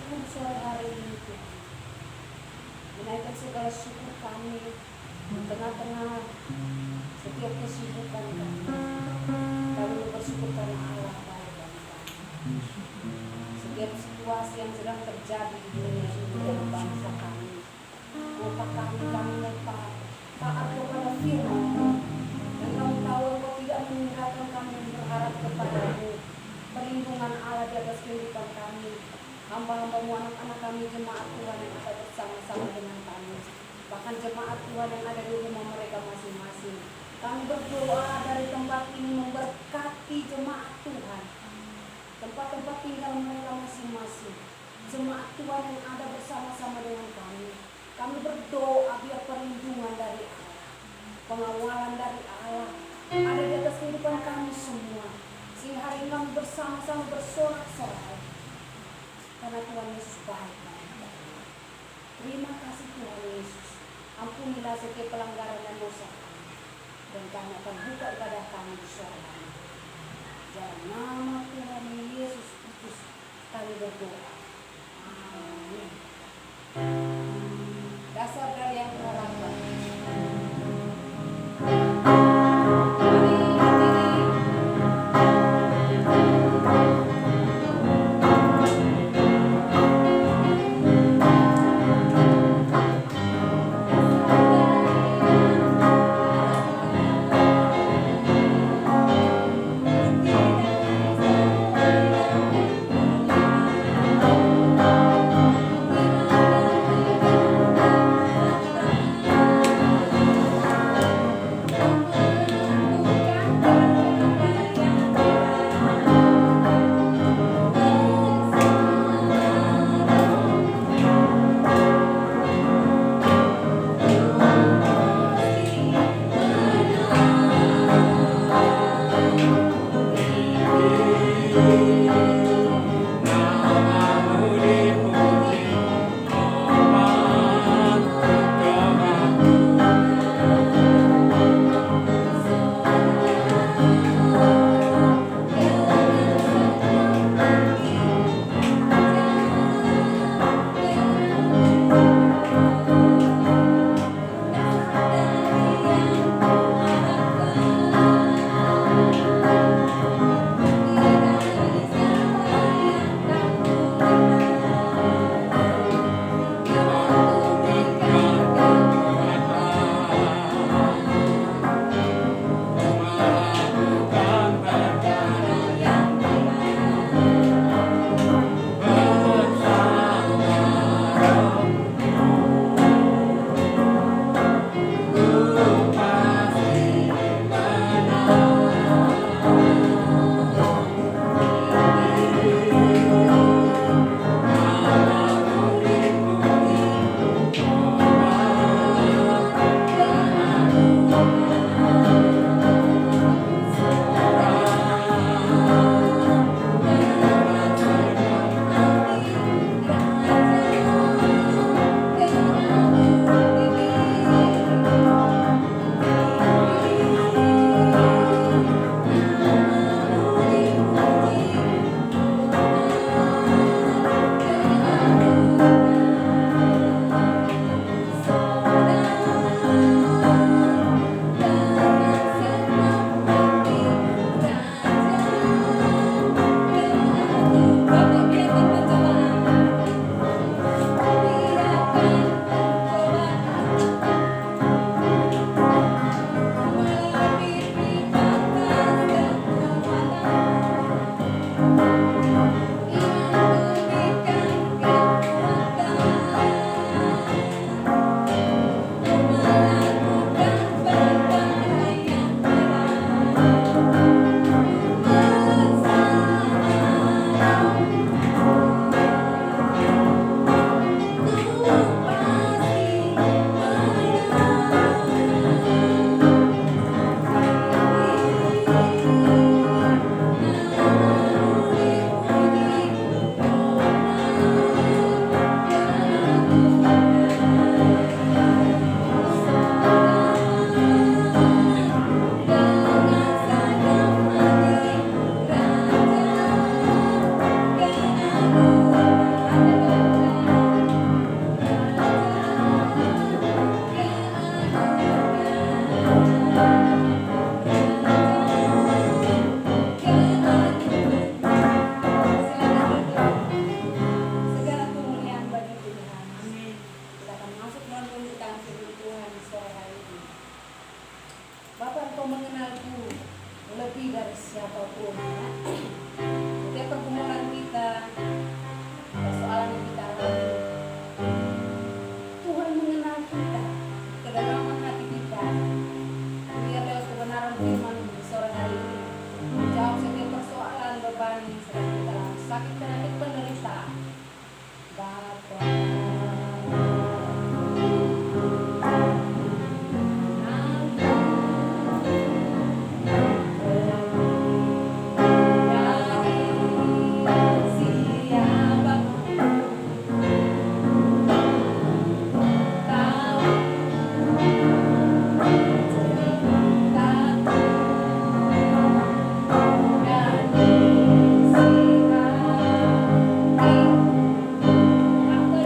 syukur sore hari ini Tuhan. Menaikkan segala syukur kami di tengah-tengah setiap kesibukan kami. Kami bersyukur karena Allah baik bagi kami. Setiap situasi yang sedang terjadi di dunia ini dalam bangsa kami, kota kami lepas taat kepada firman-Mu. Dan kami tahu Engkau tidak meninggalkan kami berharap kepada-Mu. Perlindungan Allah di atas kehidupan kami, hamba-hamba-Mu, anak-anak kami, jemaat Tuhan yang ada bersama-sama dengan kami, bahkan jemaat Tuhan yang ada di rumah mereka masing-masing. Kami berdoa dari tempat ini memberkati jemaat Tuhan, tempat-tempat tinggal mereka masing-masing, jemaat Tuhan yang ada bersama-sama dengan kami. Kami berdoa biar perlindungan dari Allah, pengawalan dari Allah ada di atas kehidupan kami semua, sehingga hari ini kami bersama-sama bersorak-sorai karena Tuhan Yesus baik bagi kami. Terima kasih Tuhan Yesus. Ampunilah setiap pelanggaran dan dosa kami, dan kami akan buka ibadah kami di surga. Dalam nama Tuhan Yesus Kristus kami berdoa. Amin. Dasar dari yang harapan. Thank you.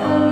Aku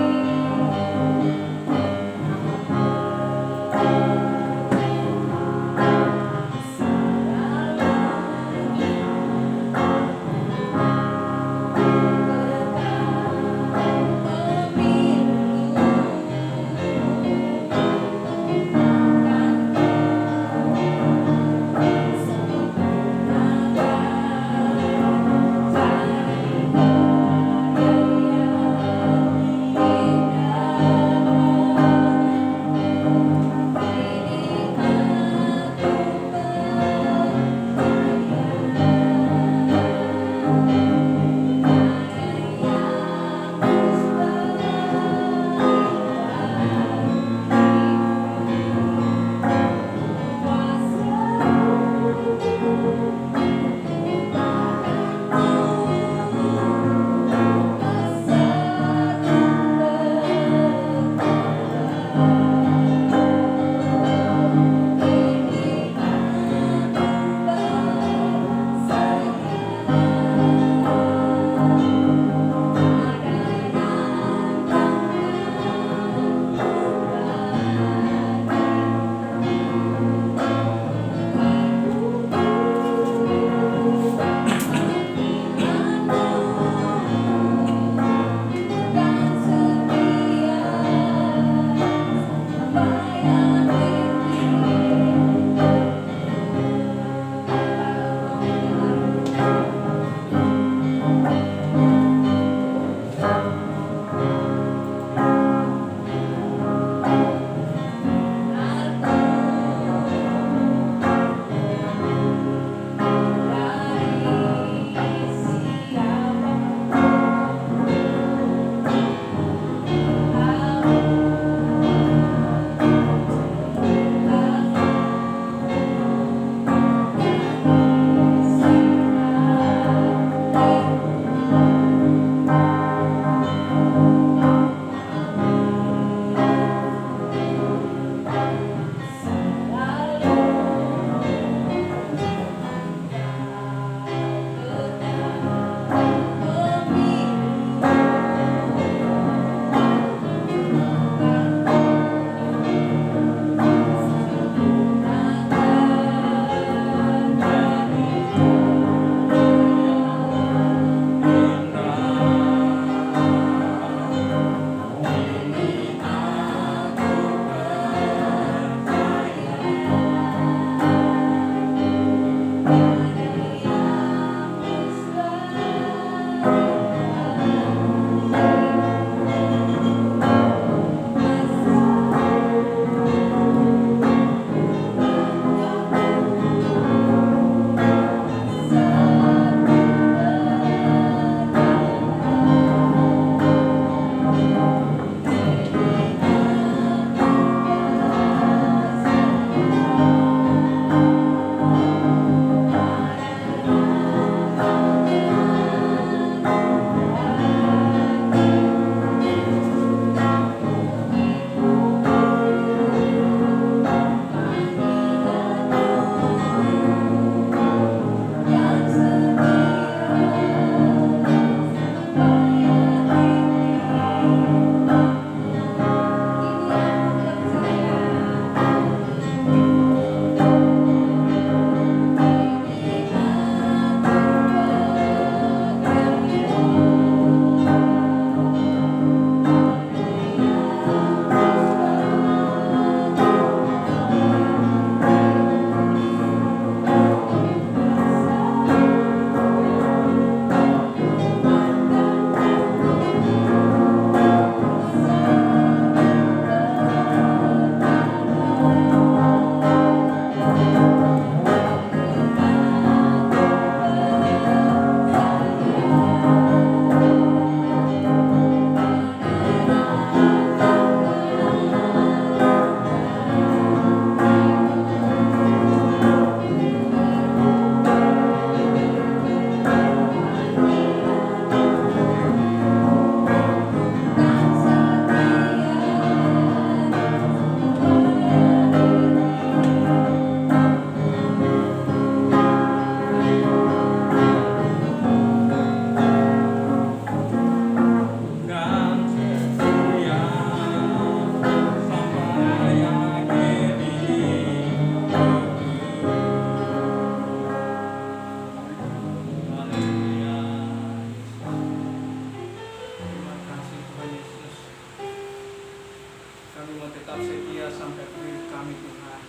mau tetap setia sampai akhir kami Tuhan.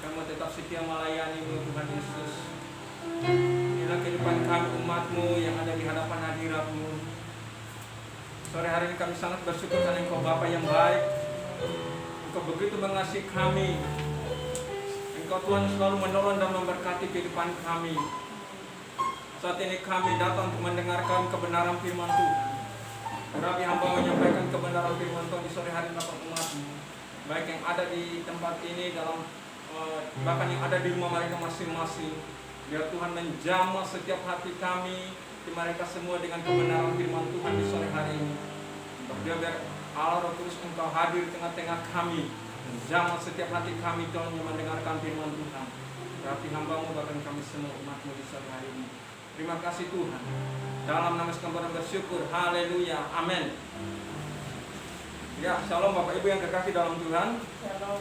Kami mau tetap setia melayani-Mu Tuhan Yesus. Inilah kehidupan kami umat-Mu yang ada di hadapan hadirat-Mu. Sore hari ini kami sangat bersyukur karena Engkau Bapa yang baik. Engkau begitu mengasihi kami. Engkau Tuhan selalu menolong dan memberkati kehidupan kami. Saat ini kami datang untuk mendengarkan kebenaran firman Tuhan. Rabi hamba menyampaikan kebenaran firman Tuhan di sore hari dalam umat-Mu, baik yang ada di tempat ini dalam bahkan yang ada di rumah mereka masing-masing. Biar Tuhan menjamah setiap hati kami, di mereka semua dengan kebenaran firman Tuhan di sore hari ini. Berdoa biar Allah Roh Kudus Engkau hadir di tengah-tengah kami, menjamah setiap hati kami Tuhan yang mendengarkan firman Tuhan. Rabi hamba-Mu bahkan kami semua umat-Mu di sore hari ini. Terima kasih Tuhan. Dalam nama sekalian bersyukur. Haleluya. Amin. Ya, shalom Bapak Ibu yang kekasih dalam Tuhan. Shalom.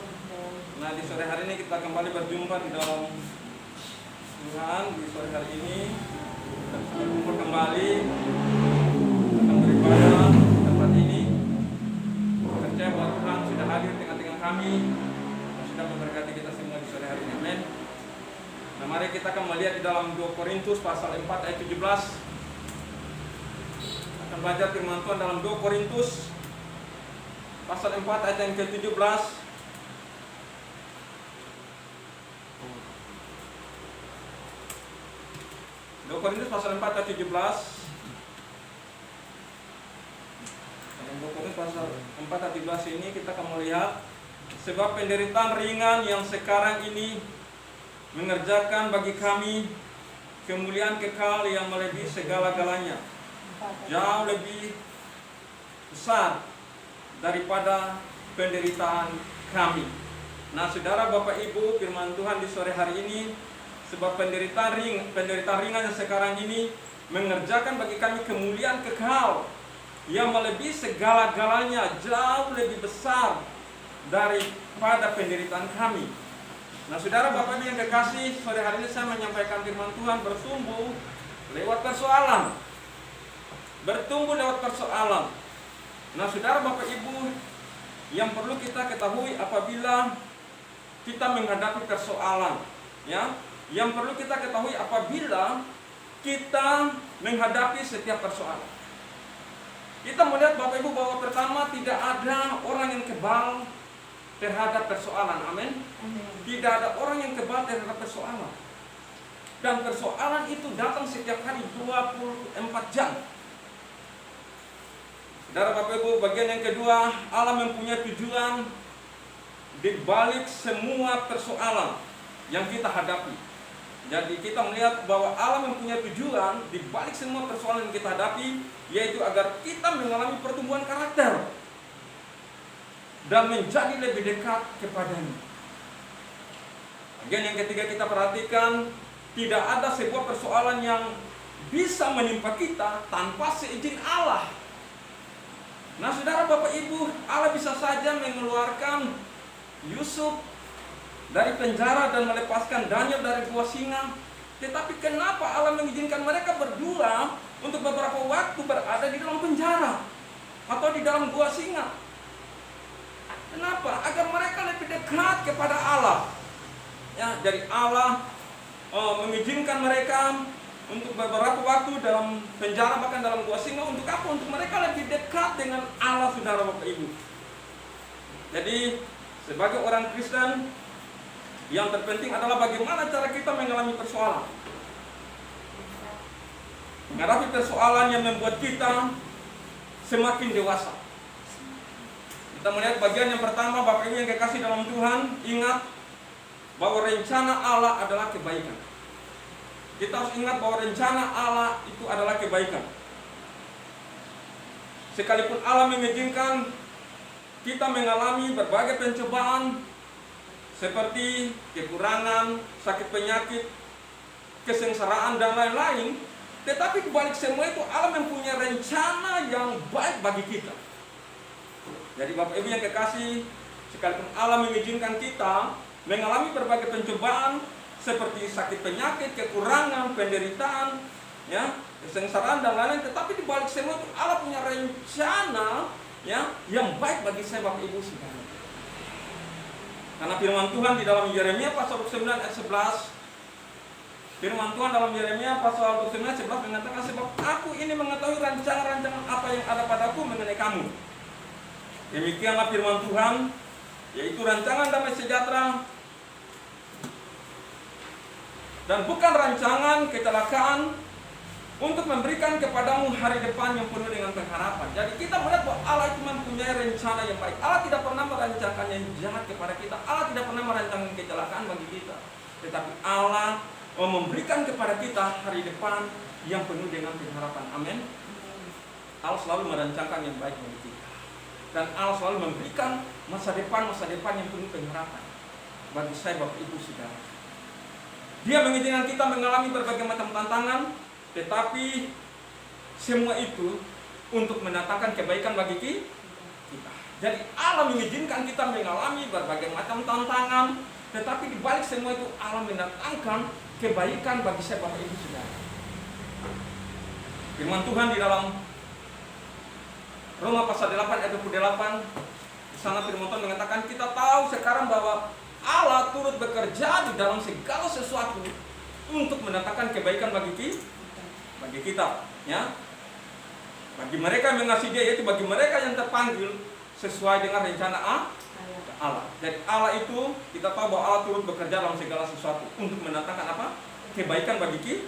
Nah, di sore hari ini kita kembali berjumpa di dalam Tuhan. Di sore hari ini kita berkumpul kembali akan beribadah di tempat ini. Percaya bahwa Tuhan sudah hadir di tengah-tengah kami dan sudah memberkati kita semua di sore hari ini. Amin. Nah, mari kita akan melihat di dalam 2 Korintus pasal 4 ayat 17. Akan belajar firman Tuhan dalam 2 Korintus pasal 4 ayat yang ke-17. 2 Korintus pasal 4 ayat 17. Dalam 2 Korintus pasal 4 ayat 17 ini kita akan melihat sebab penderitaan ringan yang sekarang ini mengerjakan bagi kami kemuliaan kekal yang melebihi segala-galanya, jauh lebih besar daripada penderitaan kami. Nah, saudara Bapak Ibu, firman Tuhan di sore hari ini, sebab penderitaan ringan yang sekarang ini mengerjakan bagi kami kemuliaan kekal yang melebihi segala-galanya, jauh lebih besar daripada penderitaan kami. Nah, saudara Bapak Ibu yang kekasih, sore hari ini saya menyampaikan firman Tuhan bertumbuh lewat persoalan. Bertumbuh lewat persoalan. Nah, saudara Bapak Ibu, yang perlu kita ketahui apabila kita menghadapi persoalan, ya, yang perlu kita ketahui apabila kita menghadapi setiap persoalan. Kita melihat Bapak Ibu bahwa pertama tidak ada orang yang kebal terhadap persoalan. Amin. Tidak ada orang yang kebal terhadap persoalan. Dan persoalan itu datang setiap hari 24 jam. Saudara Bapak Ibu, bagian yang kedua, Allah mempunyai tujuan di balik semua persoalan yang kita hadapi. Jadi kita melihat bahwa Allah mempunyai tujuan di balik semua persoalan yang kita hadapi, yaitu agar kita mengalami pertumbuhan karakter dan menjadi lebih dekat kepadanya. Bagian yang ketiga kita perhatikan, tidak ada sebuah persoalan yang bisa menimpa kita tanpa seizin Allah. Nah, saudara Bapak Ibu, Allah bisa saja mengeluarkan Yusuf dari penjara dan melepaskan Daniel dari gua singa. Tetapi kenapa Allah mengizinkan mereka berdua untuk beberapa waktu berada di dalam penjara atau di dalam gua singa? Kenapa? Agar mereka lebih dekat kepada Allah. Ya, dari Allah mengizinkan mereka untuk beberapa waktu dalam penjara, bahkan dalam gua singa. Untuk apa? Untuk mereka lebih dekat dengan Allah, saudara Bapak Ibu. Jadi sebagai orang Kristen, yang terpenting adalah bagaimana cara kita mengalami persoalan. Menghadapi persoalan yang membuat kita semakin dewasa. Kita melihat bagian yang pertama, Bapak Ibu yang kekasih dalam Tuhan, ingat bahwa rencana Allah adalah kebaikan. Kita harus ingat bahwa rencana Allah itu adalah kebaikan. Sekalipun Allah mengizinkan kita mengalami berbagai pencobaan seperti kekurangan, sakit penyakit, kesengsaraan dan lain-lain, tetapi kebalik semua itu Allah mempunyai rencana yang baik bagi kita. Jadi Bapak Ibu yang kekasih, sekalipun Allah mengizinkan kita mengalami berbagai pencobaan seperti sakit penyakit, kekurangan, penderitaan, ya, kesengsaraan dan lain-lain, tetapi di balik semua itu Allah punya rencana ya yang baik bagi saya Bapak Ibu saudara. Karena firman Tuhan di dalam Yeremia pasal 29 ayat 11, firman Tuhan dalam Yeremia pasal 29 ayat 11 mengatakan, sebab aku ini mengetahui rancangan-rancangan apa yang ada padaku mengenai kamu. Demikianlah firman Tuhan, yaitu rancangan damai sejahtera dan bukan rancangan kecelakaan, untuk memberikan kepadamu hari depan yang penuh dengan pengharapan. Jadi kita melihat bahwa Allah itu mempunyai rencana yang baik. Allah tidak pernah merancangkan yang jahat kepada kita. Allah tidak pernah merancangkan kecelakaan bagi kita. Tetapi Allah memberikan kepada kita hari depan yang penuh dengan pengharapan. Amin. Allah selalu merancangkan yang baik bagi kita. Dan Allah selalu memberikan masa depan yang penuh pengharapan bagi saya Bapak Ibu saudara. Dia mengizinkan kita mengalami berbagai macam tantangan, tetapi semua itu untuk mendatangkan kebaikan bagi kita. Jadi Allah mengizinkan kita mengalami berbagai macam tantangan, tetapi di balik semua itu Allah mendatangkan kebaikan bagi saya Bapak Ibu saudara. Firman Tuhan di dalam Roma pasal 8 ayat 28, di sana firman Tuhan mengatakan, kita tahu sekarang bahwa Allah turut bekerja di dalam segala sesuatu untuk mendatangkan kebaikan bagi kita, ya. Bagi mereka yang mengasihi Dia, yaitu bagi mereka yang terpanggil sesuai dengan rencana Allah. Jadi Allah itu, kita tahu bahwa Allah turut bekerja dalam segala sesuatu untuk mendatangkan apa? Kebaikan bagi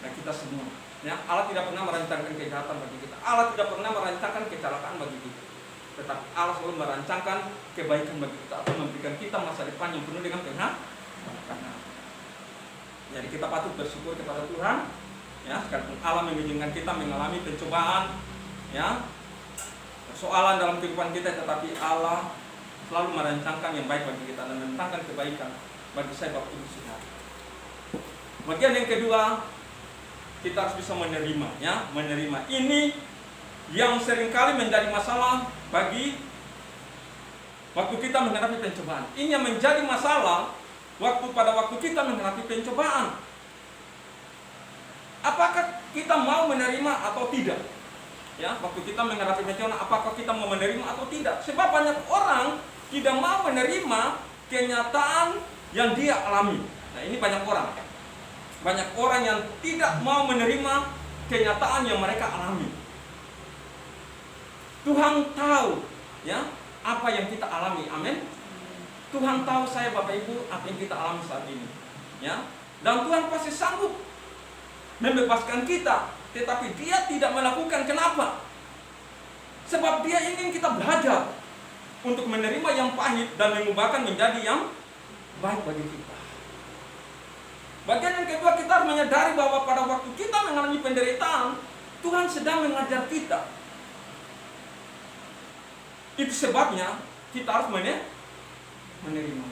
kita semua. Ya, Allah tidak pernah merancangkan kejahatan bagi kita. Allah tidak pernah merancangkan kecelakaan bagi kita. Tetapi Allah selalu merancangkan kebaikan bagi kita atau memberikan kita masa depan yang penuh dengan pengharapan. Jadi kita patut bersyukur kepada Tuhan. Ya, sekalipun Allah mengizinkan kita mengalami pencobaan, ya, persoalan dalam kehidupan kita, tetapi Allah selalu merancangkan yang baik bagi kita dan mendatangkan kebaikan bagi saya Bapak Ibu saudara. Bagian yang kedua, kita harus bisa menerima, ya, menerima. Ini yang seringkali menjadi masalah bagi waktu kita menghadapi pencobaan. Ini yang menjadi masalah pada waktu kita menghadapi pencobaan. Apakah kita mau menerima atau tidak? Ya, waktu kita menghadapi pencobaan, apakah kita mau menerima atau tidak? Sebab banyak orang tidak mau menerima kenyataan yang dia alami. Nah, ini banyak orang. Banyak orang yang tidak mau menerima kenyataan yang mereka alami. Tuhan tahu, ya, apa yang kita alami. Amin. Tuhan tahu saya Bapak Ibu apa yang kita alami saat ini. Ya. Dan Tuhan pasti sanggup membebaskan kita, tetapi Dia tidak melakukan. Kenapa? Sebab Dia ingin kita belajar untuk menerima yang pahit dan mengubahkan menjadi yang baik bagi kita. Bagian yang kedua, kita harus menyadari bahwa pada waktu kita mengalami penderitaan, Tuhan sedang mengajar kita. Itu sebabnya kita harus menerima.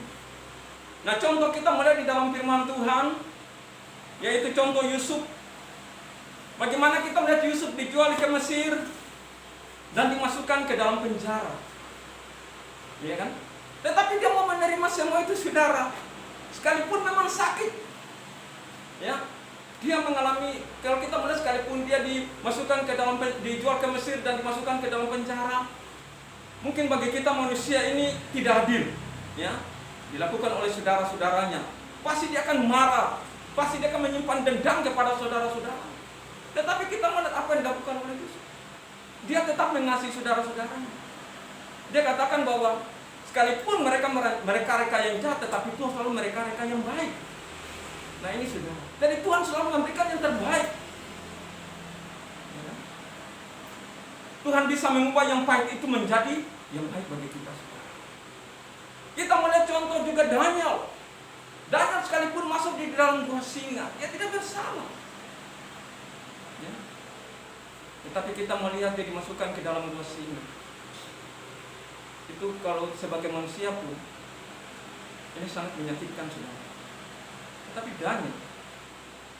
Nah, contoh kita melihat di dalam firman Tuhan, yaitu contoh Yusuf. Bagaimana kita melihat Yusuf dijual ke Mesir dan dimasukkan ke dalam penjara, ya kan? Tetapi dia mau menerima semua itu saudara, sekalipun memang sakit, ya. Dia mengalami, kalau kita melihat sekalipun dia dimasukkan ke dalam, dijual ke Mesir dan dimasukkan ke dalam penjara, mungkin bagi kita manusia ini tidak adil, ya. Dilakukan oleh saudara-saudaranya, pasti dia akan marah, pasti dia akan menyimpan dendam kepada saudara-saudara. Tetapi kita melihat apa yang dilakukan oleh Yusuf. Dia tetap mengasihi saudara-saudaranya. Dia katakan bahwa sekalipun mereka reka yang jahat, tetapi Tuhan selalu mereka yang baik. Nah, ini saudara. Jadi Tuhan selalu memberikan yang terbaik. Tuhan bisa mengubah yang pahit itu menjadi yang baik bagi kita, saudara. Kita melihat contoh juga Daniel. Daniel sekalipun masuk di dalam gua singa, dia tidak bersalah. Ya. Tetapi kita melihat dia dimasukkan ke dalam gua singa. Itu kalau sebagai manusia pun ini sangat menyakitkan, saudara. Tapi Daniel,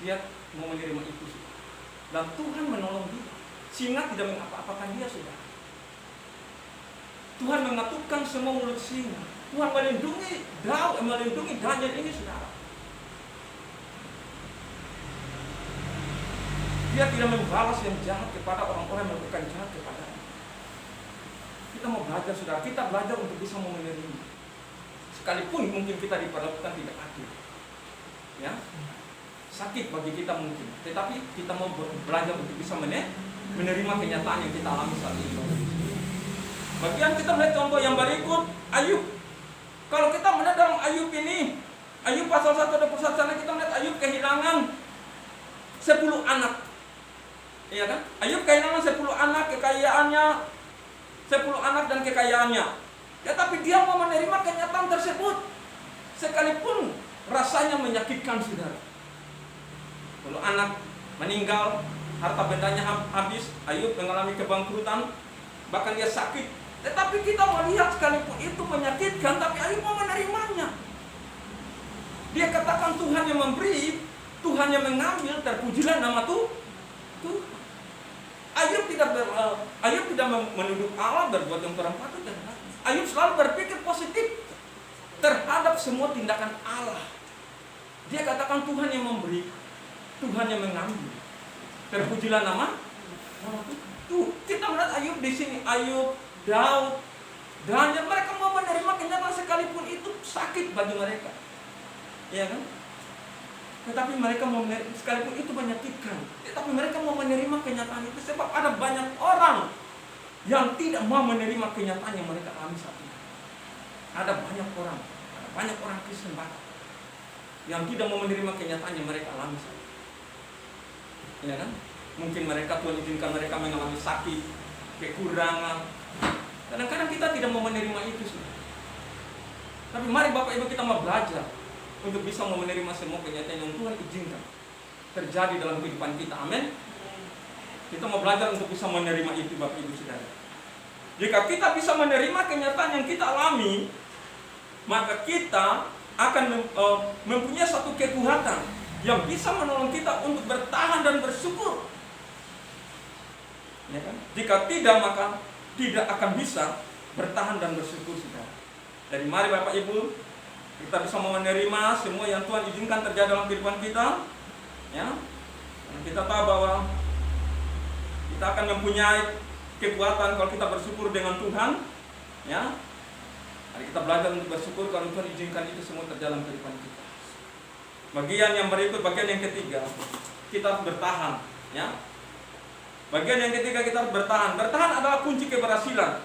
dia mau menerima itu, saudara. Dan Tuhan menolong dia. Singa tidak mengapa-apakan dia, saudara. Tuhan mengatupkan semua mulut singa. Tuhan melindungi Daniel ini, saudara. Dia tidak membalas yang jahat kepada orang-orang yang melakukan jahat kepadanya. kita mau belajar, saudara, kita belajar untuk bisa menerima. Sekalipun mungkin kita diperlakukan tidak adil, ya, sakit bagi kita mungkin, tetapi kita mau belajar untuk bisa menerima kenyataan yang kita alami saat ini. Bagian kita melihat contoh yang berikut, Ayub. Kalau kita melihat dalam Ayub ini, Ayub pasal 1 sana kita melihat Ayub kehilangan 10 anak. Iya kan? Ayub kehilangan 10 anak, kekayaannya 10 anak dan kekayaannya. Tetapi dia mau menerima kenyataan tersebut, sekalipun rasanya menyakitkan, saudara. Kalau anak meninggal, harta bendanya habis, Ayub mengalami kebangkrutan, bahkan dia sakit. Tetapi kita melihat sekalipun itu menyakitkan, tapi Ayub mau menerimanya. Dia katakan Tuhan yang memberi, Tuhan yang mengambil, terpujilah nama Tuhan. Ayub tidak menuduh Allah berbuat yang kurang patut. Ayub selalu berpikir positif terhadap semua tindakan Allah. Dia katakan Tuhan yang memberi, Tuhan yang mengambil, terpujilah nama Tuhan. Kita melihat Ayub di sini, Ayub, Daud, dan mereka mau menerima kenyataan sekalipun itu sakit bagi mereka, ya kan? Tetapi mereka mau menerima, sekalipun itu menyakitkan, tetapi mereka mau menerima kenyataan itu, sebab ada banyak orang yang tidak mau menerima kenyataan yang mereka alami saat ini. Ada banyak orang Kristen bahkan yang tidak mau menerima kenyataan yang mereka alami saat ini, ya kan? Mungkin mereka, Tuhan izinkan mereka mengalami sakit, kekurangan. Kadang-kadang kita tidak mau menerima itu, saudara. Tapi mari Bapak Ibu kita mau belajar untuk bisa mau menerima semua kenyataan yang Tuhan izinkan terjadi dalam kehidupan kita. Amin. Kita mau belajar untuk bisa menerima itu, Bapak Ibu Saudara. Jika kita bisa menerima kenyataan yang kita alami, maka kita akan mempunyai satu kekuatan yang bisa menolong kita untuk bertahan dan bersyukur. Ya kan? Jika tidak, maka tidak akan bisa bertahan dan bersyukur, saudara. Jadi mari Bapak Ibu kita bisa menerima semua yang Tuhan izinkan terjadi dalam kehidupan kita, ya. Dan kita tahu bahwa kita akan mempunyai kekuatan kalau kita bersyukur dengan Tuhan, ya. Mari kita belajar untuk bersyukur kalau Tuhan izinkan itu semua terjadi dalam kehidupan kita. Bagian yang berikut, bagian yang ketiga, kita harus bertahan, ya. Bagian yang ketiga, kita harus bertahan. Bertahan adalah kunci keberhasilan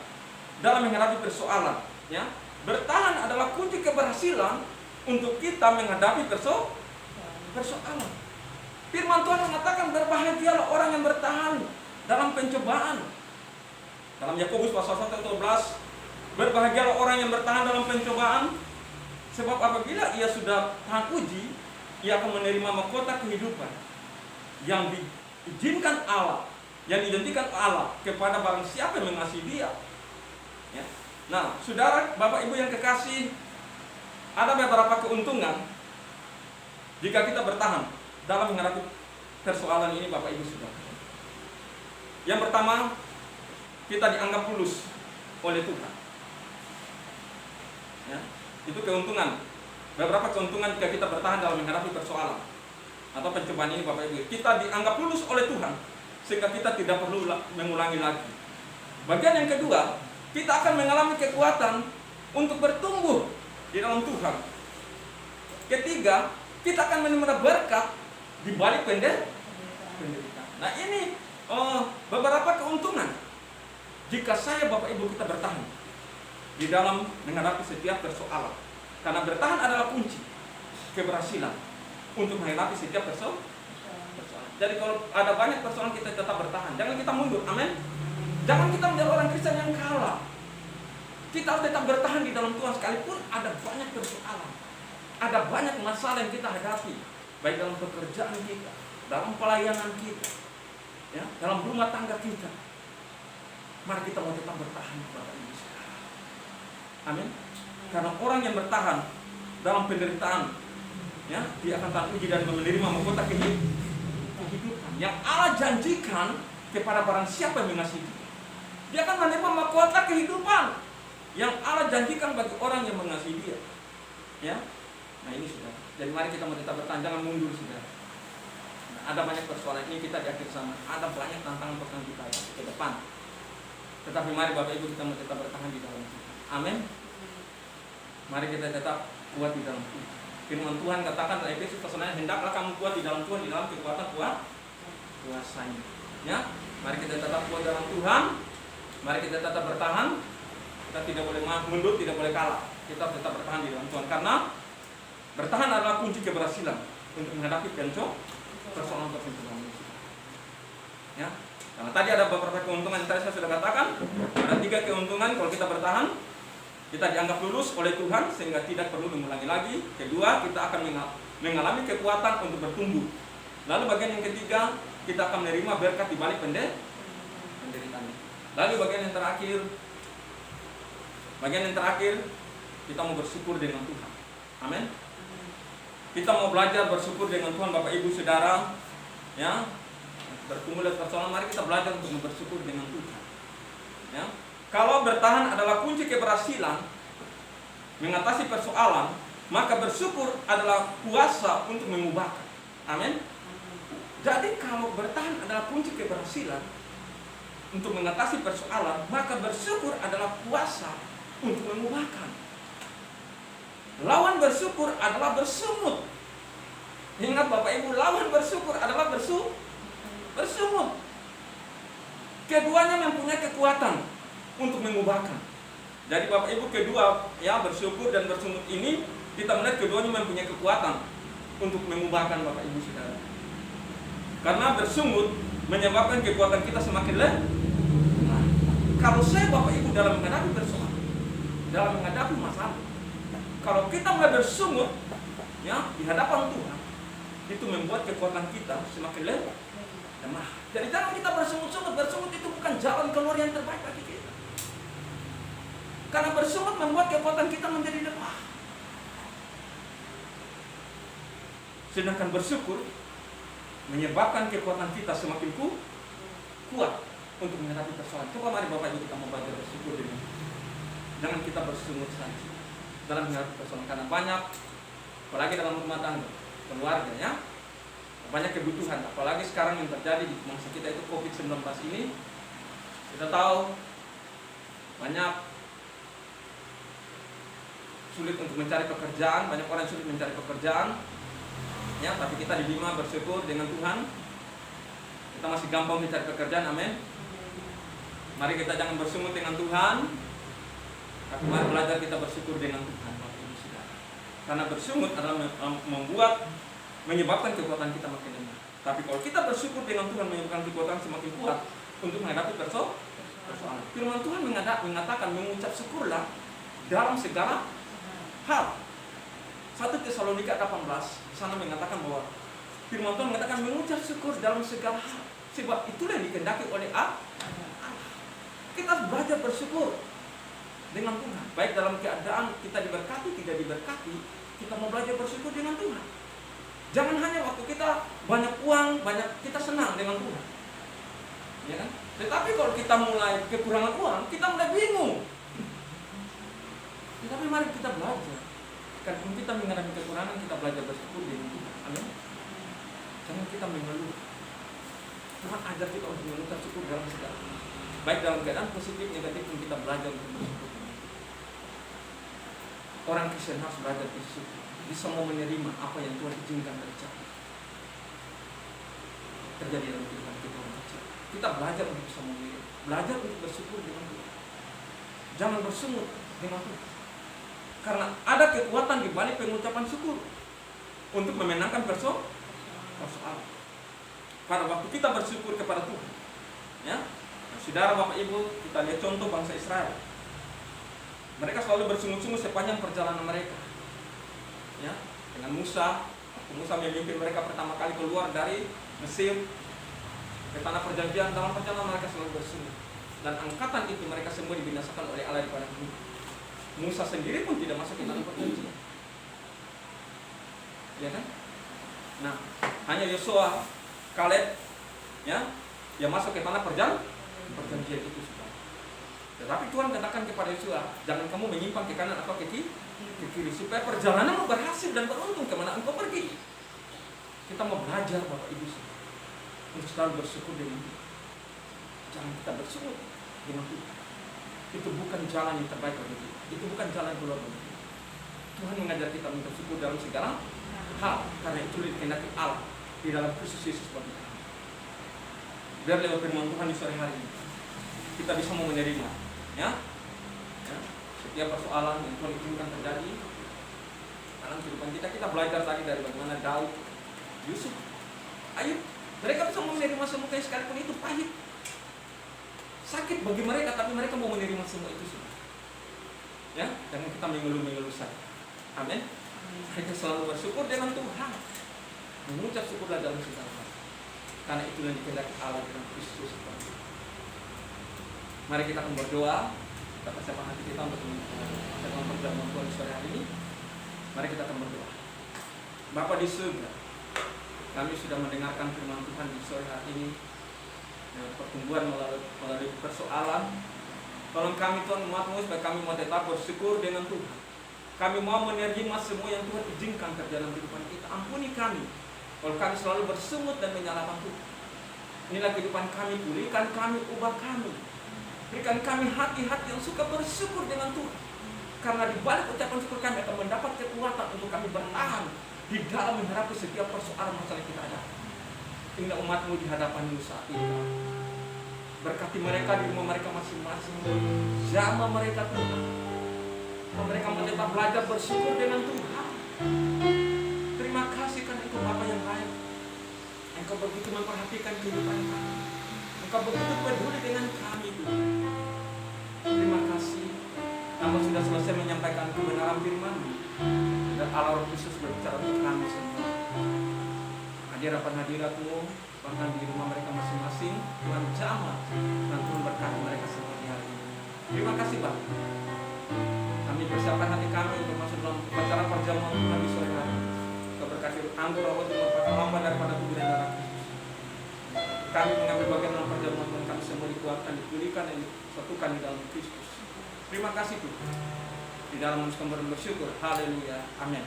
dalam menghadapi persoalan, ya. Bertahan adalah kunci keberhasilan untuk kita menghadapi persoalan. Firman Tuhan mengatakan berbahagialah orang yang bertahan dalam pencobaan. Dalam Yakobus pasal 1:12, berbahagialah orang yang bertahan dalam pencobaan, sebab apabila ia sudah tahan uji, ia akan menerima mahkota kehidupan yang diizinkan Allah, yang dijanjikan Allah kepada barang siapa yang mengasihi Dia. Ya. Nah, saudara, Bapak Ibu yang kekasih, ada beberapa keuntungan jika kita bertahan dalam menghadapi persoalan ini, Bapak Ibu saudara. Yang pertama, kita dianggap tulus oleh Tuhan. Ya, itu keuntungan. Beberapa keuntungan jika kita bertahan dalam menghadapi persoalan atau pencobaan ini, Bapak Ibu. Kita dianggap tulus oleh Tuhan, sehingga kita tidak perlu mengulangi lagi. Bagian yang kedua, kita akan mengalami kekuatan untuk bertumbuh di dalam Tuhan. Ketiga, kita akan menerima berkat di balik penderitaan. Nah, ini beberapa keuntungan jika saya, Bapak Ibu, kita bertahan di dalam menghadapi setiap persoalan. Karena bertahan adalah kunci keberhasilan untuk menghadapi setiap persoalan. Jadi kalau ada banyak persoalan, kita tetap bertahan. Jangan kita mundur. Amin. Jangan kita menjadi orang Kristen yang kalah. Kita harus tetap bertahan di dalam Tuhan sekalipun ada banyak persoalan. Ada banyak masalah yang kita hadapi, baik dalam pekerjaan kita, dalam pelayanan kita, ya, dalam rumah tangga kita. Mari kita mau tetap bertahan kepada Ibu. Amin. Karena orang yang bertahan dalam penderitaan, ya, dia akan tahan uji dan menerima mahkota kehidupan yang Allah janjikan kepada barang siapa yang mengasihi Dia. Dia akan menerima mahkota kehidupan yang Allah janjikan bagi orang yang mengasihi Dia. Ya. Nah, ini sudah. Jadi mari kita mau tetap bertahan, jangan mundur, sudah. Nah, ada banyak persoalan ini, kita di akhir sana. Ada banyak tantangan kita ke depan. Tetapi mari Bapak Ibu kita mau tetap bertahan di dalam Tuhan. Amin. Mari kita tetap kuat di dalam Tuhan. Firman Tuhan katakan dalam Efesus pasal 9, hendaklah kamu kuat di dalam Tuhan, di dalam kekuatan kuasanya. Ya, mari kita tetap kuat dalam Tuhan. Mari kita tetap bertahan. Kita tidak boleh mundur, tidak boleh kalah. Kita tetap bertahan di dalam Tuhan, karena bertahan adalah kunci keberhasilan untuk menghadapi persoalan manusia. Ya, karena tadi ada beberapa keuntungan yang tadi saya sudah katakan. Ada 3 keuntungan kalau kita bertahan. Kita dianggap lulus oleh Tuhan sehingga tidak perlu mengulangi lagi. Kedua, kita akan mengalami kekuatan untuk bertumbuh. Lalu bagian yang ketiga, kita akan menerima berkat di balik penderitaan. Lalu bagian yang terakhir, kita mau bersyukur dengan Tuhan. Amin. Kita mau belajar bersyukur dengan Tuhan, Bapak Ibu Saudara. Ya, berkumul persoalan, mari kita belajar untuk bersyukur dengan Tuhan. Ya. Kalau bertahan adalah kunci keberhasilan mengatasi persoalan, maka bersyukur adalah kuasa untuk mengubahkan. Amin. Jadi kalau bertahan adalah kunci keberhasilan untuk mengatasi persoalan, maka bersyukur adalah kuasa untuk mengubahkan. Lawan bersyukur adalah bersungut. Ingat Bapak Ibu, lawan bersyukur adalah bersungut. Keduanya mempunyai kekuatan untuk mengubahkan. Jadi Bapak Ibu, kedua ya, bersyukur dan bersungut ini kita melihat keduanya mempunyai kekuatan untuk mengubahkan Bapak Ibu Saudara. Karena bersungut menyebabkan kekuatan kita semakin lemah. Kalau saya Bapak Ibu dalam menghadapi persoalan, dalam menghadapi masalah, kalau kita mulai bersungut ya di hadapan Tuhan, itu membuat kekuatan kita semakin lemah. Jadi jangan kita bersungut-sungut. Bersungut itu bukan jalan keluar yang terbaik bagi kita. Karena bersungut membuat kekuatan kita menjadi lemah. Sedangkan bersyukur menyebabkan kekuatan kita semakin kuat untuk menghadapi persoalan. Coba mari Bapak Ibu kita mau belajar bersyukur dulu. Jangan kita bersungut saja dalam menghadapi persoalan, karena banyak, apalagi dalam rumah tangga, keluarga ya, banyak kebutuhan. Apalagi sekarang yang terjadi di masa kita itu COVID-19 ini, kita tahu banyak sulit untuk mencari pekerjaan, banyak orang sulit mencari pekerjaan. Ya, tapi kita di Bima bersyukur dengan Tuhan. Kita masih gampang mencari pekerjaan, amin. Mari kita jangan bersungut dengan Tuhan, tapi mari belajar kita bersyukur dengan Tuhan, Bapak Ibu Saudara. Karena bersungut adalah menyebabkan kekuatan kita makin lemah. Tapi kalau kita bersyukur dengan Tuhan, menyebabkan kekuatan semakin kuat untuk menghadapi persoalan. Firman Tuhan mengatakan mengucap syukurlah dalam segala hal. 1 Tesalonika 18 sana mengatakan bahwa firman Tuhan mengatakan mengucap syukur dalam segala hal, sebab itulah yang dikehendaki oleh Allah. Kita harus belajar bersyukur dengan Tuhan, baik dalam keadaan kita diberkati tidak diberkati, kita mau belajar bersyukur dengan Tuhan. Jangan hanya waktu kita banyak uang, kita senang dengan Tuhan, ya kan? Tetapi kalau kita mulai kekurangan uang, kita mulai bingung. Tetapi mari kita belajar. Kalau kita mengalami kekurangan, kita belajar bersyukur dengan Tuhan. Amin. Jangan kita mengeluh. Tuhan ajar kita untuk mengucap syukur dalam segala hal. Baik dalam keadaan positif, negatif pun kita belajar untuk bersyukur. Orang Kristen harus belajar bersyukur. Bisa mau menerima apa yang Tuhan izinkan terjadi dalam kehidupan kita. Kita belajar untuk bisa memilih, belajar untuk bersyukur dengan Tuhan. Jangan bersungut dengan Tuhan. Karena ada kekuatan di balik pengucapan syukur untuk memenangkan persoalan. Pada waktu kita bersyukur kepada Tuhan, ya, saudara Bapak Ibu, kita lihat contoh bangsa Israel. Mereka selalu bersungut-sungut sepanjang perjalanan mereka. Ya, dengan Musa memimpin mereka pertama kali keluar dari Mesir ke tanah perjanjian. Dalam perjalanan mereka selalu bersungut. Dan angkatan itu mereka semua dibinasakan oleh Allah di padang gurun. Musa sendiri pun tidak masuk ke tanah perjanjian. Ya kan? Nah, hanya Yosua, Kaleb, ya, yang masuk ke tanah perjanjian itu sudah. Tetapi Tuhan katakan kepada Yosua, jangan kamu menyimpang ke kanan atau ke kiri, supaya perjalananmu berhasil dan beruntung kemana engkau pergi. Kita mau belajar Bapak Ibu untuk selalu bersyukur dengan Tuhan. Jangan kita bersyukur dengan Tuhan. Itu bukan jalan yang terbaik bagi kita. Itu bukan jalan keluar bagi kita. Tuhan mengajar kita untuk bersyukur dalam segala hal, karena itu dikehendaki Allah di dalam Kristus Yesus bagi kita. Biar lewat firman Tuhan di sore hari ini kita bisa mau menerima, ya. Setiap persoalan yang Tuhan izinkan terjadi dalam kehidupan kita. Kita belajar tadi dari bagaimana Daud, Yusuf, Ayub, mereka bisa menerima semua sekalipun itu pahit, sakit bagi mereka, tapi mereka mau menerima semua itu semua. Ya, jangan kita mengeluh-mengeluh saja. Amin. Kita selalu bersyukur dengan Tuhan, mengucap syukurlah dalam segala hal, karena itu yang dikehendaki Allah dalam Kristus. Mari kita akan berdoa. Kita persiapkan hati kita untuk menjalankan perjamuan Tuhan sore hari ini. Mari kita akan berdoa. Bapa di surga, kami sudah mendengarkan firman Tuhan di sore hari ini. Pertumbuhan melalui persoalan. Tolong kami Tuhan umat-Mu supaya kami mau tetap bersyukur dengan Tuhan. Kami mau menerima semua yang Tuhan izinkan terjadi dalam kehidupan kita. Ampuni kami kalau kami selalu bersungut dan menyalahkan Tuhan. Inilah kehidupan kami, pulihkan kami, ubah kami. Berikan kami hati-hati yang suka bersyukur dengan Tuhan. Karena di balik ucapan syukur kami akan mendapat kekuatan untuk kami bertahan di dalam menghadapi setiap persoalan masalah yang kita hadapi. Inilah umat-Mu di hadapan-Mu saat ini. Berkati mereka di rumah mereka masing-masing. Jamah mereka Tuhan. Mereka mau tetap belajar bersyukur dengan Tuhan. Terima kasih karena Engkau Bapa yang baik. Engkau begitu memperhatikan kehidupan kami. Engkau begitu peduli dengan kami Tuhan. Terima kasih. Kamu sudah selesai menyampaikan kebenaran firman-Mu. Dan Allah Roh Kudus berbicara untuk kami semua. Hadirat-Hadirat-Mu bahkan di rumah mereka masing-masing. Tuhan jamah dan Tuhan berkati mereka semua di hari ini. Terima kasih Bapak. Kami persiapkan hati kami untuk masuk dalam upacara perjamuan Tuhan di sore hari. Kau berkati anggur roti merupakan lambang daripada tubuh dan darah Kristus. Kami mengambil bagian dalam perjamuan Tuhan, kami semua dikuatkan, dipulihkan dan disatukan di dalam Kristus. Terima kasih Tuhan. Di dalam kami bersyukur. Haleluya. Amin.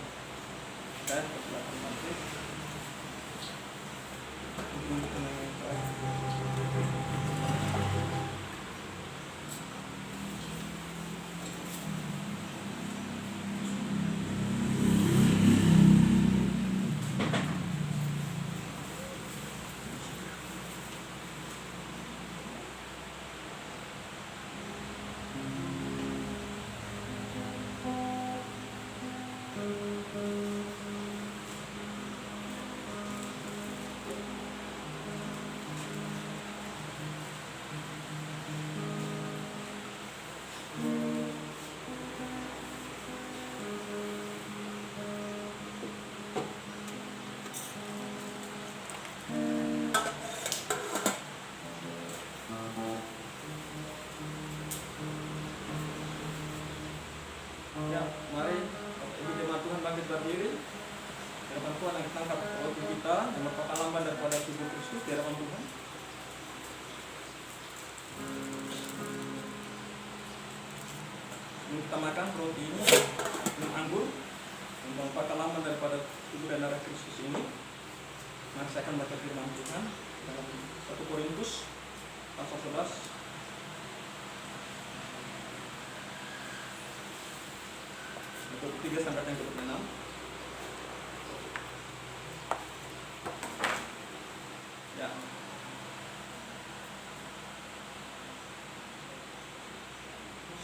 Dan persilakan bangkit. Ya, mari Ibu jemaat Tuhan bangkit berdiri. Di hadapan Tuhan yang kita angkat roti kita yang merupakan lambang daripada tubuh Kristus di hadapan Tuhan. Ini kita makan roti ini, minum anggur yang merupakan lambang daripada tubuh dan darah Kristus ini. Mari saya akan baca firman Tuhan dalam 1 Korintus pasal 11. 3 sampai yang ke-6. Ya.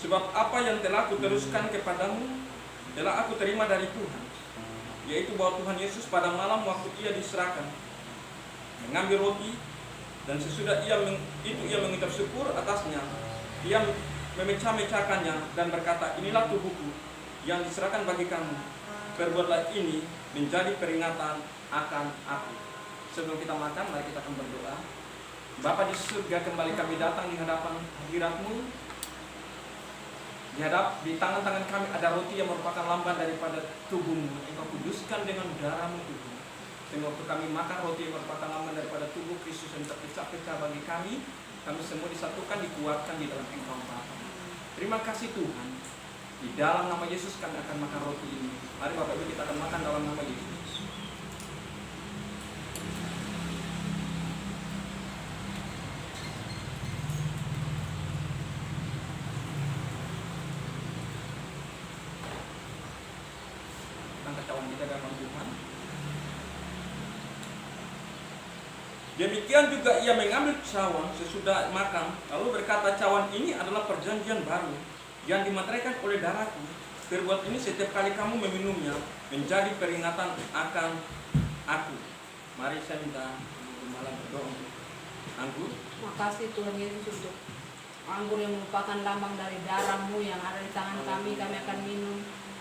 Sebab apa yang telah aku teruskan kepadamu telah aku terima dari Tuhan, yaitu bahwa Tuhan Yesus pada malam waktu ia diserahkan mengambil roti, dan sesudah ia mengucap syukur atasnya, ia memecah-mecahkannya dan berkata, inilah tubuhku yang diserahkan bagi kamu. Perbuatlah ini menjadi peringatan akan aku. Sebelum kita makan, mari kita akan berdoa. Bapa di surga, kembali kami datang di hadapan hadirat-Mu. Di tangan-tangan kami ada roti yang merupakan lambang daripada tubuh-Mu. Engkau kuduskan dengan darah-Mu Tuhan. Sehingga waktu kami makan roti yang merupakan lambang daripada tubuh Kristus yang terpecah-pecah bagi kami semua disatukan, dikuatkan di dalam Engkau Bapa. Terima kasih Tuhan. Di dalam nama Yesus kami akan makan roti ini. Mari Bapak Ibu kita akan makan dalam nama Yesus. cawan kita dalam Tuhan. Demikian juga ia mengambil cawan sesudah makan, lalu berkata, cawan ini adalah perjanjian baru yang dimateraikan oleh darahku. Perbuat ini setiap kali kamu meminumnya menjadi peringatan akan aku. Mari saya minta malam berdoa untuk anggur. Makasih Tuhan Yesus untuk anggur yang merupakan lambang dari darah-Mu yang ada di tangan kami. Kami akan minum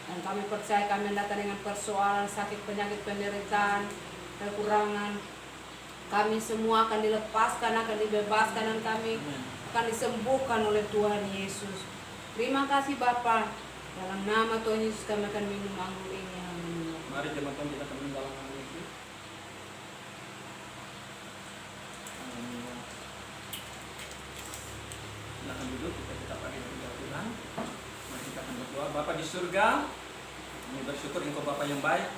dan kami percaya kami datang dengan persoalan sakit, penyakit, penderitaan, kekurangan. Kami semua akan dilepaskan, akan dibebaskan, dan kami akan disembuhkan oleh Tuhan Yesus. Terima kasih Bapa. Dalam nama Tuhan Yesus kami akan minum anggur ini. Amin. Mari jemaat Tuhan kita akan minum dalam nama Yesus. Silakan duduk, kita pakai doa Tuhan. Mari kita akan berdoa. Bapa di surga, kami bersyukur Engkau Bapa yang baik.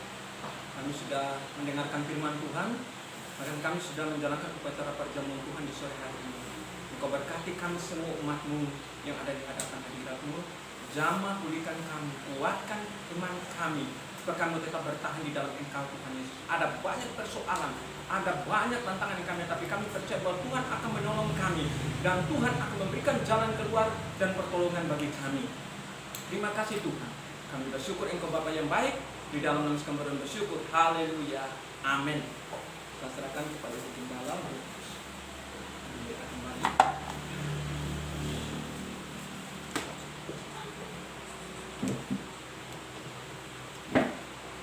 Kami sudah mendengarkan firman Tuhan. Bahkan kami sudah menjalankan upacara perjamuan Tuhan di sore hari ini. Engkau berkati kami semua umat-Mu yang ada di hadapan hadirat-Mu. Jamah pulihkan kami, kuatkan iman kami, supaya kami tetap bertahan di dalam Engkau Tuhan Yesus. Ada banyak persoalan, ada banyak tantangan yang kami, tapi kami percaya bahwa Tuhan akan menolong kami, dan Tuhan akan memberikan jalan keluar dan pertolongan bagi kami. Terima kasih Tuhan. Kami bersyukur Engkau Bapa yang baik. Di dalam nama kami bersyukur. Haleluya. Amin. Kita serahkan kepada Tuhan dalam.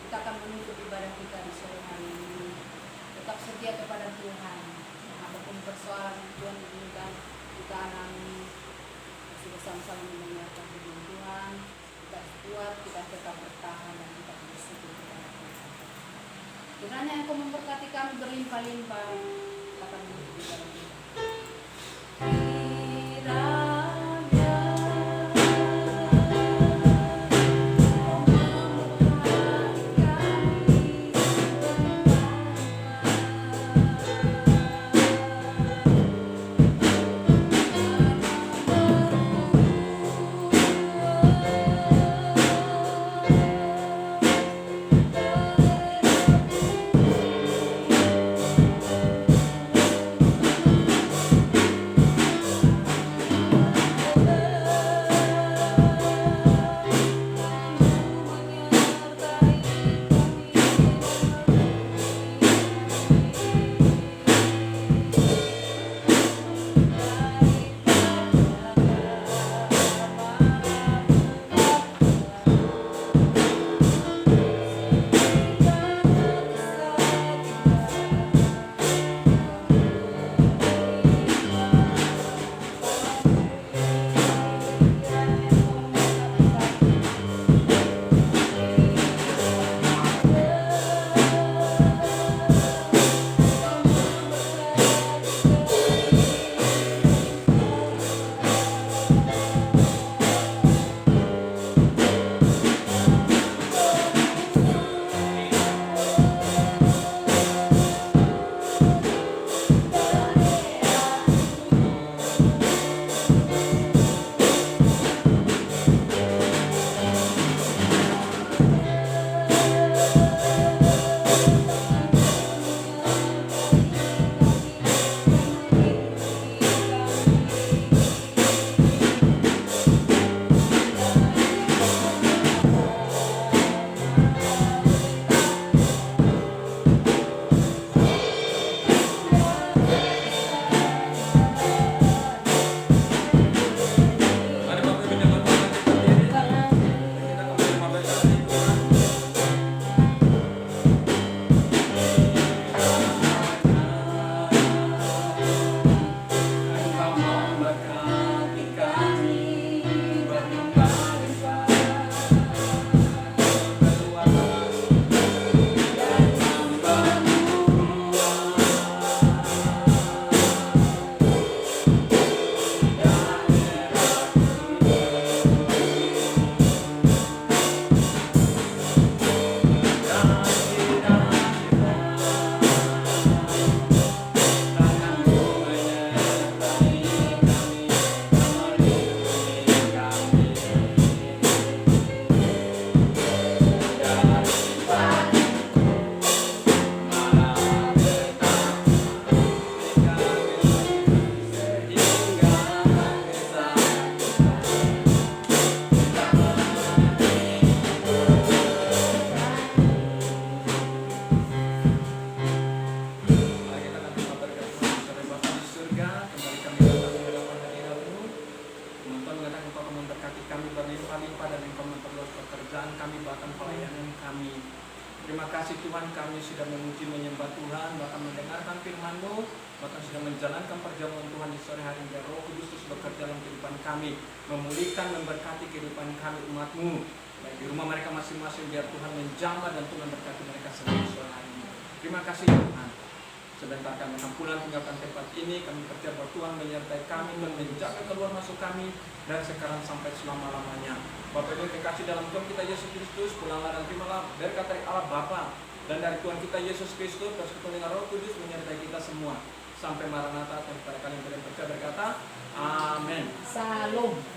Kita akan menutup ibadah kita di sore hari ini. Tetap setia kepada Tuhan. Apapun persoalan yang Tuhan inginkan kita alami, masih bersama-sama mendengarkan firman Tuhan. Kita kuat, kita tetap bertahan, dan kita bersyukur kepada Tuhan. Kiranya Engkau memberkati kami berlimpah-limpah. Kita akan menutup ibadah kita. berlimpah dan Engkau memperluas pekerjaan kami, bahkan pelayanan kami. Terima kasih Tuhan, kami sudah memuji menyembah Tuhan, bahkan mendengarkan firman-Mu, bahkan sudah menjalankan perjamuan Tuhan di sore hari. Biar Roh Kudus terus bekerja dalam kehidupan kami, memulihkan, memberkati kehidupan kami umat-Mu. Baik di rumah mereka masing-masing, biar Tuhan menjamah dan Tuhan berkati mereka semua di sore hari ini. Terima kasih Tuhan. Sebentar kami akan pulang tinggalkan tempat ini. Kami percaya bahwa Tuhan menyertai kami dan menjaga keluar masuk kami dari sekarang sampai selama-lamanya. Bapak Ibu kekasih dalam Tuhan kita Yesus Kristus, pulanglah dan terimalah berkat dari Allah Bapa dan dari Tuhan kita Yesus Kristus, persekutuan dengan Roh Kudus menyertai kita semua sampai Maranatha. Kepada kalian yang percaya berkata, Amin. Salam.